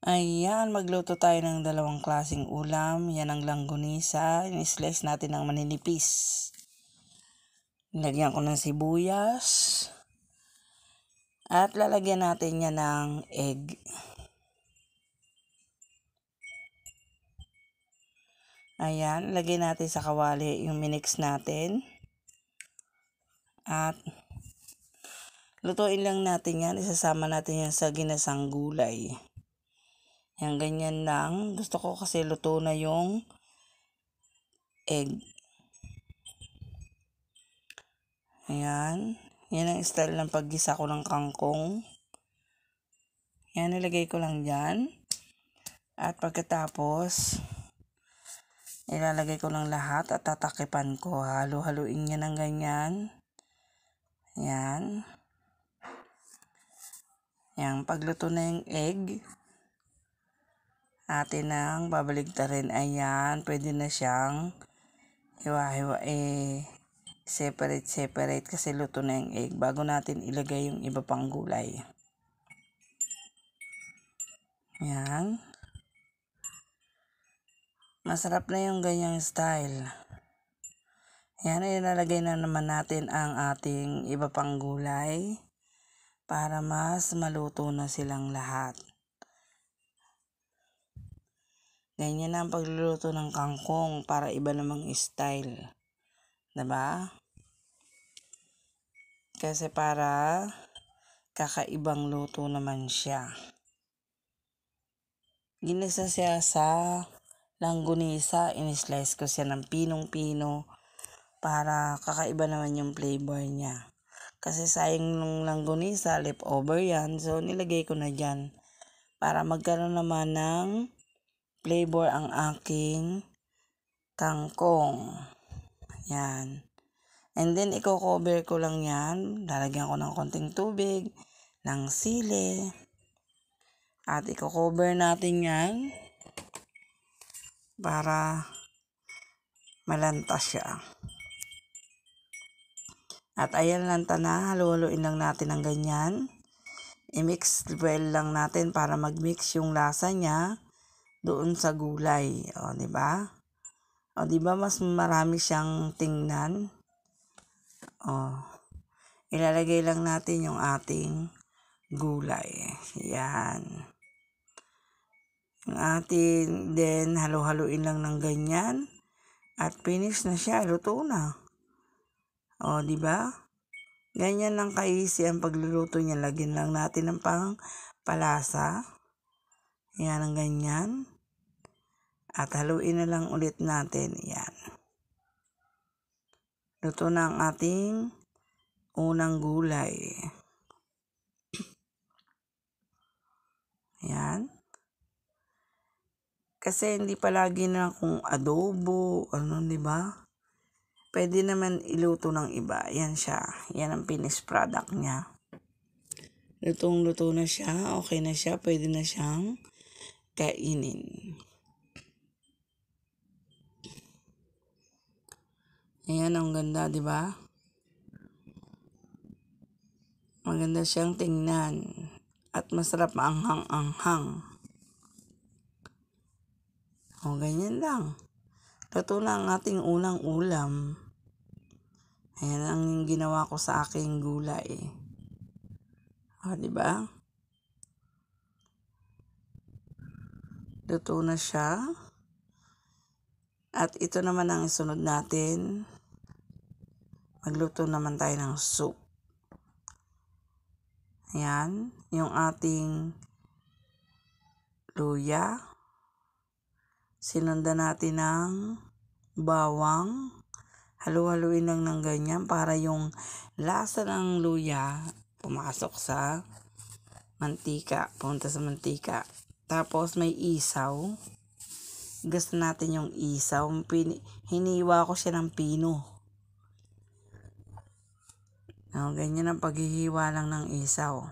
Ayan, magluto tayo ng dalawang klaseng ulam. Yan ang langgonisa. In-slice natin ng maninipis. Lagyan ko ng sibuyas. At lalagyan natin yan ng egg. Ayan, lagyan natin sa kawali yung minix natin. At lutuin lang natin yan. Isasama natin yan sa ginasang gulay. Yan, ganyan lang. Gusto ko kasi luto na yung egg. Ayan. Yan ang style ng paggisa ko ng kangkong. Yan, nilagay ko lang dyan. At pagkatapos, ilalagay ko lang lahat at tatakipan ko. Halo-haluin niya ng ganyan. Yan. Yan, pagluto na yung egg, atin ang babaligtarin. Ayan, pwede na siyang hiwa-hiwa separate kasi luto na yung egg bago natin ilagay yung iba pang gulay. Yan. Masarap na yung ganyang style. Yan, ilalagay na naman natin ang ating iba pang gulay para mas maluto na silang lahat. Ganyan na ang pagluluto ng kangkong para iba namang style. Diba? Kasi para kakaibang luto naman siya. Ginisa siya sa langgonisa. In-slice ko siya ng pinong-pino para kakaiba naman yung flavor niya. Kasi sayang nung langgonisa, leftover yan. So, nilagay ko na dyan para magkaroon naman ng flavor ang aking kangkong. Yan. And then, i-cover ko lang yan. Lalagyan ko ng konting tubig, ng sili. At i-cover natin yan para malanta siya. At ayan, lanta na. Halu-haluin lang natin ng ganyan. I-mix well lang natin para mag-mix yung lasa niya doon sa gulay. O, diba? O, diba mas marami siyang tingnan? O, ilalagay lang natin yung ating gulay. Yan. Yung ating, then, halu-haluin lang ng ganyan. At finish na siya. Luto na. O, diba? Ganyan lang ka-easy ang pagluluto niya. Lagyan lang natin ng palasa. Yan ang ganyan. At haluin na lang ulit natin. Yan. Luto na ang ating unang gulay. Yan. Kasi hindi palagi na kung adobo, di ba? Pwede naman iluto ng iba. Yan siya. Yan ang finished product niya. Lutong-luto na siya. Okay na siya. Pwede na siyang kainin. Ayan, ang ganda, di ba? Maganda siyang tingnan. At masarap maanghang-anghang. O, ganyan lang. Luto na ang ating unang ulam. Ayan ang ginawa ko sa aking gulay. O, diba? Luto na siya. At ito naman ang isunod natin. Magluto naman tayo ng soup. Ayan, yung ating luya. Sinundan natin ng bawang. Halu-haluin lang ng ganyan para yung lasa ng luya pumasok sa mantika, punta sa mantika. Tapos may isaw. Gusto natin yung isaw. Hiniwa ko siya ng pino. Ganyan ang paghihiwa lang ng isaw.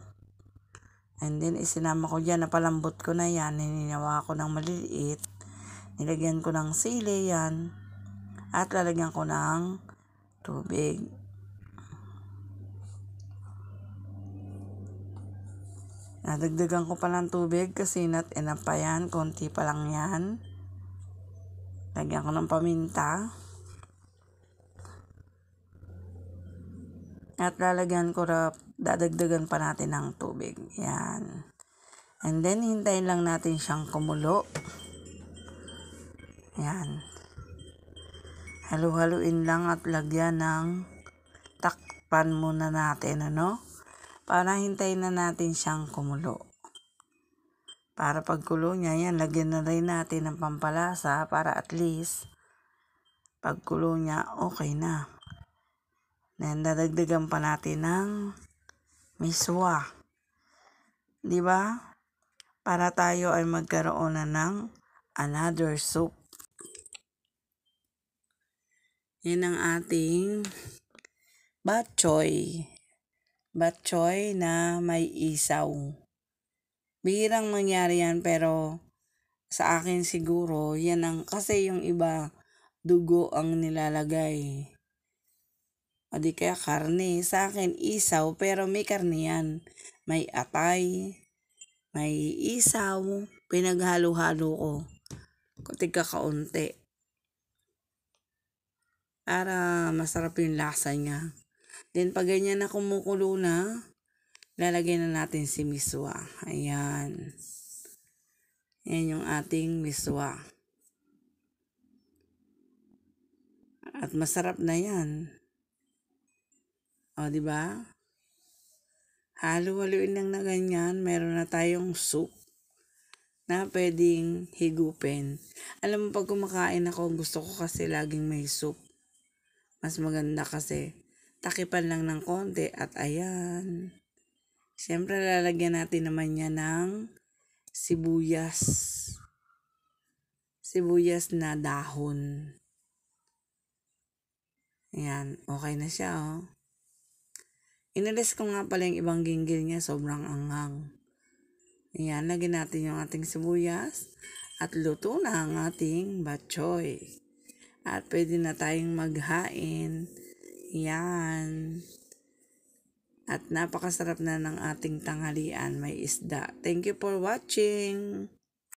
And then isinama ko dyan, napalambot ko na yan. Hininawa ko ng maliliit. Nilagyan ko ng sili yan. At lalagyan ko ng tubig. Nadagdagan ko pa ng tubig kasi not enough pa yan. Konti pa lang yan. Lagyan ko ng paminta. At lalagyan ko dadagdagan pa natin ng tubig. Yan. And then, hintayin lang natin siyang kumulo. Yan. Halu-haluin lang at lagyan ng takpan muna natin, para hintayin na natin siyang kumulo. Para pagkulo niya, yan, lagyan na rin natin ng pampalasa para at least pagkulo niya, okay na. Then, dadagdagan pa natin ng miswa. Diba? Para tayo ay magkaroon na ng another soup. Yan ang ating bok choy. Bok choy na may isaw. Bihirang mangyari yan pero sa akin siguro yan ang kasi yung iba dugo ang nilalagay. O di kaya karne. Sa akin isaw pero may karne yan. May atay, may isaw, pinaghalo-halo ko. Tika kaunti. Para masarap yung lasa niya. Then pag ganyan na kumukulo na, lalagay na natin si miswa. Ayan. Yan yung ating miswa. At masarap na yan. O, diba? Halo-haluin lang na ganyan. Meron na tayong soup na pwedeng higupin. Alam mo, pag kumakain ako, gusto ko kasi laging may soup. Mas maganda kasi takipan lang ng konti at ayan. Siyempre lalagyan natin naman niya ng sibuyas. Sibuyas na dahon. Ayan, okay na siya Inalis ko nga pala yung ibang ginggil niya, sobrang anghang. Ayan, lagyan natin yung ating sibuyas at luto na ang ating bok choy. At pwede na tayong maghain. Yan. At napakasarap na ng ating tanghalian. May isda. Thank you for watching.